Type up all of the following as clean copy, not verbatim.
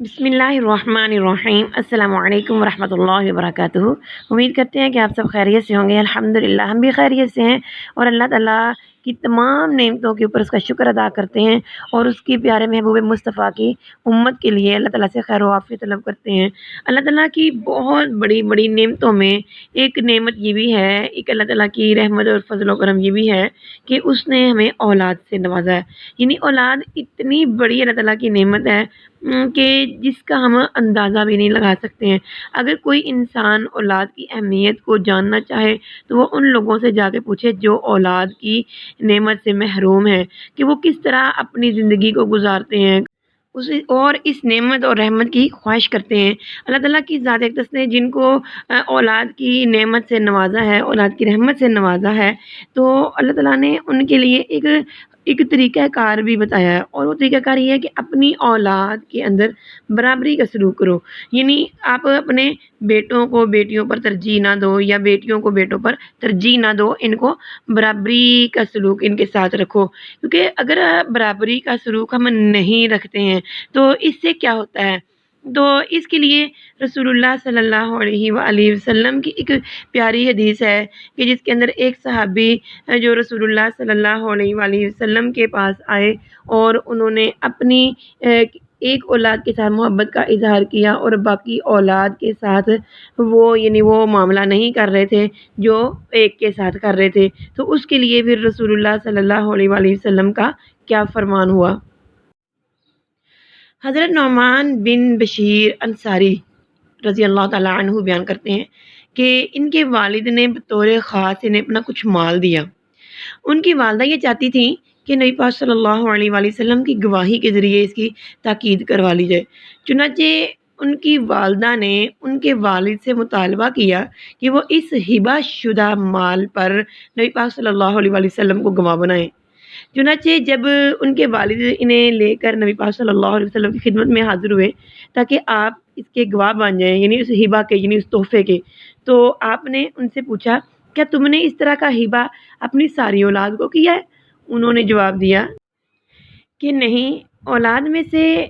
بسم اللہ الرحمن الرحیم السلام علیکم ورحمۃ اللہ وبرکاتہ۔ امید کرتے ہیں کہ آپ سب خیریت سے ہوں گے۔ الحمدللہ ہم بھی خیریت سے ہیں اور اللہ تعالیٰ کی تمام نعمتوں کے اوپر اس کا شکر ادا کرتے ہیں اور اس کی پیارے محبوب مصطفیٰ کی امت کے لیے اللہ تعالیٰ سے خیر و عافیت طلب کرتے ہیں۔ اللہ تعالیٰ کی بہت بڑی بڑی نعمتوں میں ایک نعمت یہ بھی ہے، ایک اللہ تعالیٰ کی رحمت اور فضل و کرم یہ بھی ہے کہ اس نے ہمیں اولاد سے نوازا ہے۔ یعنی اولاد اتنی بڑی اللہ تعالیٰ کی نعمت ہے کہ جس کا ہم اندازہ بھی نہیں لگا سکتے ہیں۔ اگر کوئی انسان اولاد کی اہمیت کو جاننا چاہے تو وہ ان لوگوں سے جا کے پوچھے جو اولاد کی نعمت سے محروم ہیں کہ وہ کس طرح اپنی زندگی کو گزارتے ہیں اور اس نعمت اور رحمت کی خواہش کرتے ہیں۔ اللہ تعالیٰ کی ذات اقدس نے جن کو اولاد کی نعمت سے نوازا ہے، اولاد کی رحمت سے نوازا ہے، تو اللہ تعالیٰ نے ان کے لیے ایک طریقہ کار بھی بتایا ہے، اور وہ طریقہ کار یہ ہے کہ اپنی اولاد کے اندر برابری کا سلوک کرو۔ یعنی آپ اپنے بیٹوں کو بیٹیوں پر ترجیح نہ دو یا بیٹیوں کو بیٹوں پر ترجیح نہ دو، ان کو برابری کا سلوک ان کے ساتھ رکھو، کیونکہ اگر برابری کا سلوک ہم نہیں رکھتے ہیں تو اس سے کیا ہوتا ہے، تو اس کے لیے رسول اللہ صلی اللہ علیہ وآلہ وسلم کی ایک پیاری حدیث ہے کہ جس کے اندر ایک صحابی جو رسول اللہ صلی اللہ علیہ وآلہ وسلم کے پاس آئے اور انہوں نے اپنی ایک اولاد کے ساتھ محبت کا اظہار کیا اور باقی اولاد کے ساتھ وہ معاملہ نہیں کر رہے تھے جو ایک کے ساتھ کر رہے تھے، تو اس کے لیے پھر رسول اللہ صلی اللہ علیہ وآلہ وسلم کا کیا فرمان ہوا۔ حضرت نعمان بن بشیر انصاری رضی اللہ تعالیٰ عنہ بیان کرتے ہیں کہ ان کے والد نے بطور خاص انہیں اپنا کچھ مال دیا۔ ان کی والدہ یہ چاہتی تھیں کہ نبی پاک صلی اللہ علیہ وآلہ وسلم کی گواہی کے ذریعے اس کی تاکید کروا لی جائے۔ چنانچہ ان کی والدہ نے ان کے والد سے مطالبہ کیا کہ وہ اس ہبہ شدہ مال پر نبی پاک صلی اللہ علیہ وآلہ وسلم کو گواہ بنائیں۔ چنانچہ جب ان کے والد انہیں لے کر نبی پاک صلی اللہ علیہ وسلم کی خدمت میں حاضر ہوئے تاکہ آپ اس کے گواہ بن جائیں، یعنی اس ہبہ کے، یعنی اس تحفے کے، تو آپ نے ان سے پوچھا کیا تم نے اس طرح کا ہبہ اپنی ساری اولاد کو کیا ہے؟ انہوں نے جواب دیا کہ نہیں، اولاد میں سے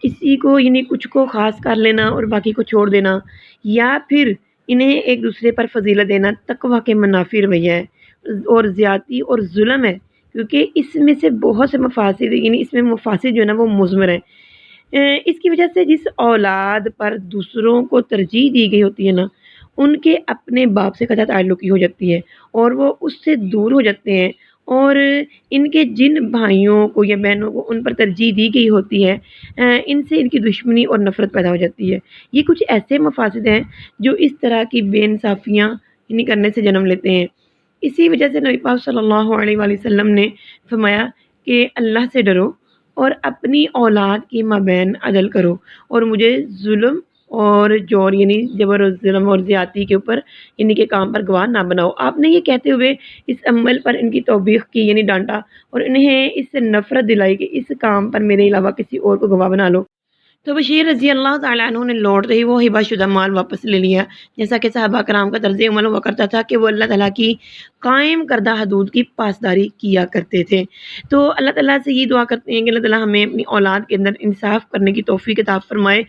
کسی کو یعنی کچھ کو خاص کر لینا اور باقی کو چھوڑ دینا، یا پھر انہیں ایک دوسرے پر فضیلت دینا تقویٰ کے منافی رویہ ہے اور زیادتی اور ظلم ہے، کیونکہ اس میں سے بہت سے مفاسد، یعنی اس میں مفاسد جو ہے نا وہ مضمر ہیں۔ اس کی وجہ سے جس اولاد پر دوسروں کو ترجیح دی گئی ہوتی ہے نا، ان کے اپنے باپ سے قطع تعلقی ہو جاتی ہے اور وہ اس سے دور ہو جاتے ہیں، اور ان کے جن بھائیوں کو یا بہنوں کو ان پر ترجیح دی گئی ہوتی ہے ان سے ان کی دشمنی اور نفرت پیدا ہو جاتی ہے۔ یہ کچھ ایسے مفاسد ہیں جو اس طرح کی بے انصافیاں یعنی کرنے سے جنم لیتے ہیں۔ اسی وجہ سے نبی پاک صلی اللہ علیہ وآلہ وسلم نے فرمایا کہ اللہ سے ڈرو اور اپنی اولاد کے مابین عدل کرو اور مجھے ظلم اور جور یعنی جبر و ظلم اور زیادتی کے اوپر یعنی کے کام پر گواہ نہ بناؤ۔ آپ نے یہ کہتے ہوئے اس عمل پر ان کی توبیخ کی، یعنی ڈانٹا اور انہیں اس سے نفرت دلائی کہ اس کام پر میرے علاوہ کسی اور کو گواہ بنا لو۔ تو بشیر رضی اللہ تعالیٰ عنہ نے لوٹتے ہی وہ ہبہ شدہ مال واپس لے لیا، جیسا کہ صحابہ کرام کا طرز عمل ہوا کرتا تھا کہ وہ اللہ تعالیٰ کی قائم کردہ حدود کی پاسداری کیا کرتے تھے۔ تو اللہ تعالیٰ سے یہ دعا کرتے ہیں کہ اللہ تعالیٰ ہمیں اپنی اولاد کے اندر انصاف کرنے کی توفیق عطا فرمائے۔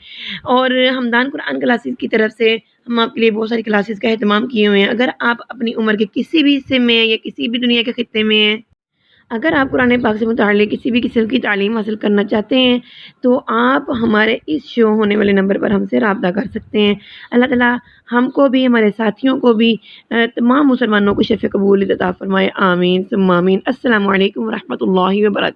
اور ہمدان قرآن کلاسز کی طرف سے ہم آپ کے لیے بہت ساری کلاسز کا اہتمام کیے ہوئے ہیں۔ اگر آپ اپنی عمر کے کسی بھی حصے میں یا کسی بھی دنیا کے خطے میں ہیں، اگر آپ قرآن پاک سے متعلق کسی بھی قسم کی تعلیم حاصل کرنا چاہتے ہیں تو آپ ہمارے اس شو ہونے والے نمبر پر ہم سے رابطہ کر سکتے ہیں۔ اللہ تعالیٰ ہم کو بھی، ہمارے ساتھیوں کو بھی، تمام مسلمانوں کو شفیع قبول عطا فرمائے، آمین ثم آمین۔ السلام علیکم ورحمۃ اللہ وبرکاتہ۔